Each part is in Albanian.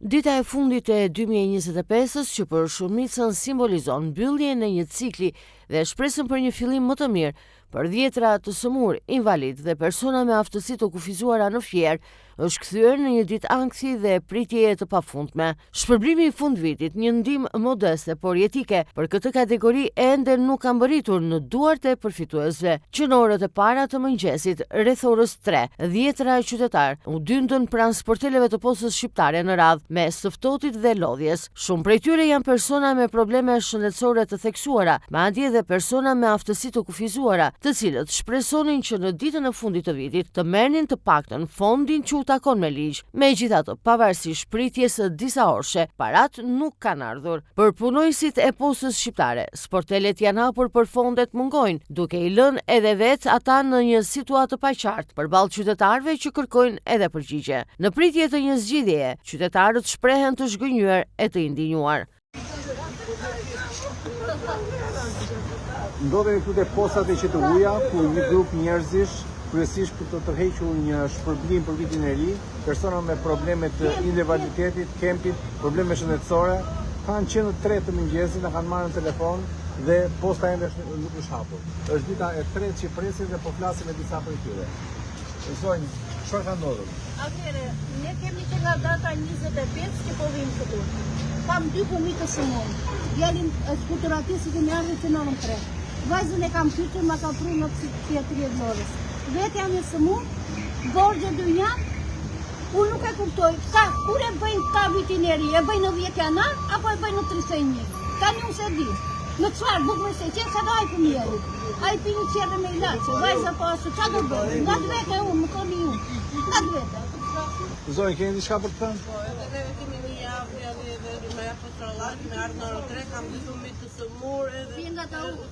Dita e fundit e 2025-s që për shumicën simbolizon mbylljen e një cikli dhe shpresën për një fillim më të mirë për dhjetra të sëmur, invalid dhe persona me aftësi të kufizuara në Fier, është kthyer në një ditë ankthi dhe pritjeje të pafundme. Shpërblimi i fundvitit, një ndihmë modeste por jetike për këtë kategori ende nuk ka mbërritur në duart e përfituesve, që në orët e para të mëngjesit, rreth orës 3, dhjetra qytetar u dyndën pranë sporteleve të Postës Shqiptare në radhë, mes të ftohtit dhe lodhjes. Shumë prej tyre janë persona me probleme shëndetësore të theksuara, madje edhe persona me aftësi të kufizuara, të cilët shpresonin që në ditën e fundit të vitit të merrnin të paktën fondin që u takon me ligj. Megjithatë, pavarësisht pritjes së disa orëshe, parat nuk kanë ardhur. Për punojësit e Postës Shqiptare, sportelet janë hapur për fondet mungojnë, duke i lënë edhe vetë ata në një situatë të paqartë përballë qytetarëve që kërkojnë edhe përgjigje. Në pritje të një zgjidhjeje, qytetarët shprehen të zhgënjur e të indinjuar. Ndodhemi këtu te postat e QTU-ja, ku një grup njerëzish, kryesisht për të tërhequr një shpërblim për vitin e ri, persona me probleme të invaliditetit, kempit, probleme shëndetësore, kanë qenë 3 të mëngjesit, na kanë marrë në telefon dhe posta ende nuk është hapur. Është dita e 3 që presim dhe po flasim me disa prej tyre. Zonjë, çfarë ka ndodhur? Atëherë, ne kemi që nga data 25 që po vim këtu. Kam 2 fëmijë të sëmur. Djalin skuteratisi kemi ardhur që në orën 3. Vajzën e kam pyetur, ma ka pru në psikiatri e Vlorës. Vetë jam e sëmur, borxhe 2 janë, unë nuk e kuptoj. Kur e bëjnë ta vitin e ri, e bëjnë në 10 janar, apo e bëjnë në 31? Tani unë se di. Në çfarë bukë se qenë sa do ai fëmijë. Ai pini qerë me ilaçe, vajza po ashtu çfarë do bëj? Nga vetë unë, më koni unë. Nga vetë. Zonjë, keni diçka për të thënë? Po, edhe kemi një javë me patrollat, me ardhë në orë 3, kam 2 fëmijë të sëmur, edhe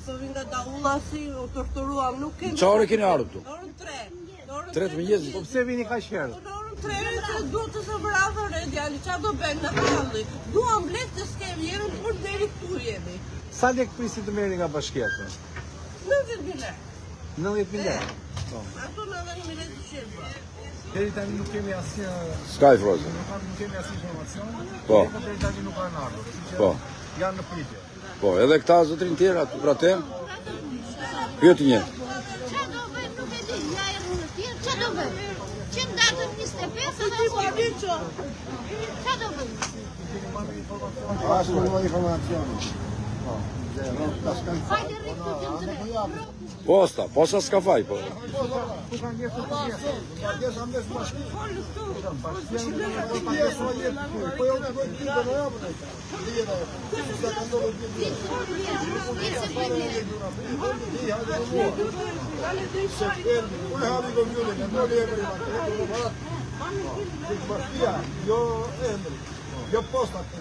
po vin nga Daulla si u torturuam, nuk kemi. Çfarë keni ardhur këtu? Në orën 3. Në orën 3 të mëngjesit. Po pse vini kaq herë? Në orën 3 se duhet të së vrasë djali, çfarë do bëjmë në halli? Duam blet të skemi, jemi për deri këtu jemi. Sa lek prisi të merrni nga bashkia? 90.000 lekë. 90.000 lekë. Po. Ato na dhanë me lekë shërba. Deri tani nuk kemi asnjë Sky Frozen. nuk kemi asnjë informacion. Po. Deri tani nuk kanë ardhur. Po. Janë në pritje. Po, edhe këta zotrin tjerë aty pra te? Pyeti një. Çfarë do bëjmë nuk e di, ja erë në tjerë, çfarë do bëjmë? Që në datën 25 Ti po di ço? çfarë do bëjmë? Ashtu nuk ka informacion. Po. Hajde rikëtim të ne. Posta s'ka faj, po. Ku kanë njerëz të tjerë? Pagesë ambesh bashkë. Po jo të bëjë ditë në javë. Jo posta të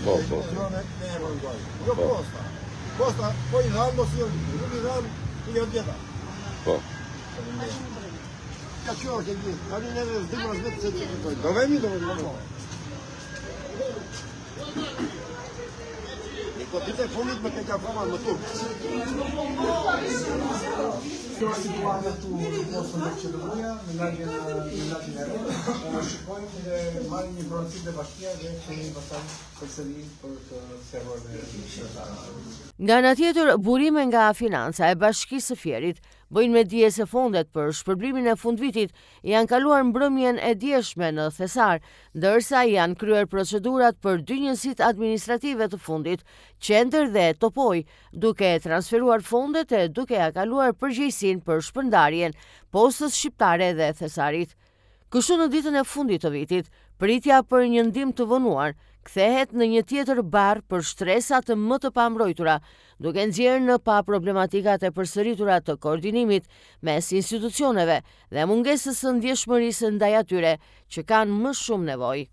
Po. Jo posta. Posta, po i dhanë mos jo, nuk i dhanë, i jo djeta. Po. Ka që është e gjithë, ka një neve zdimra zvetë se të këtoj. Do vemi do vemi. Po dite fundit me këtë kafama më turë. Situata tu në postën e qëllëruja, në lagjen e rrë, shikojmë dhe marrim një informacion dhe bashkia dhe kemi pastaj përsëri për të servuar me qytetarët. Nga ana tjetër, burime nga financa e Bashkisë së Fierit bëjnë me dije se fondet për shpërblimin e fundvitit janë kaluar mbrëmjen e djeshme në Thesar, ndërsa janë kryer procedurat për 2 njësitë administrative të fundit, Qendër dhe Topoj, duke transferuar fondet e duke ja kaluar përgjegjësinë për shpërndarjen Postës Shqiptare dhe Thesarit. Kështu në ditën e fundit të vitit, pritja për një ndihmë të vonuar kthehet në një tjetër barë për shtresat më të pambrojtura, duke nxjerrë në pa problematikat e përsëritura të koordinimit mes institucioneve dhe mungesës së ndjeshmërisë ndaj atyre që kanë më shumë nevojë.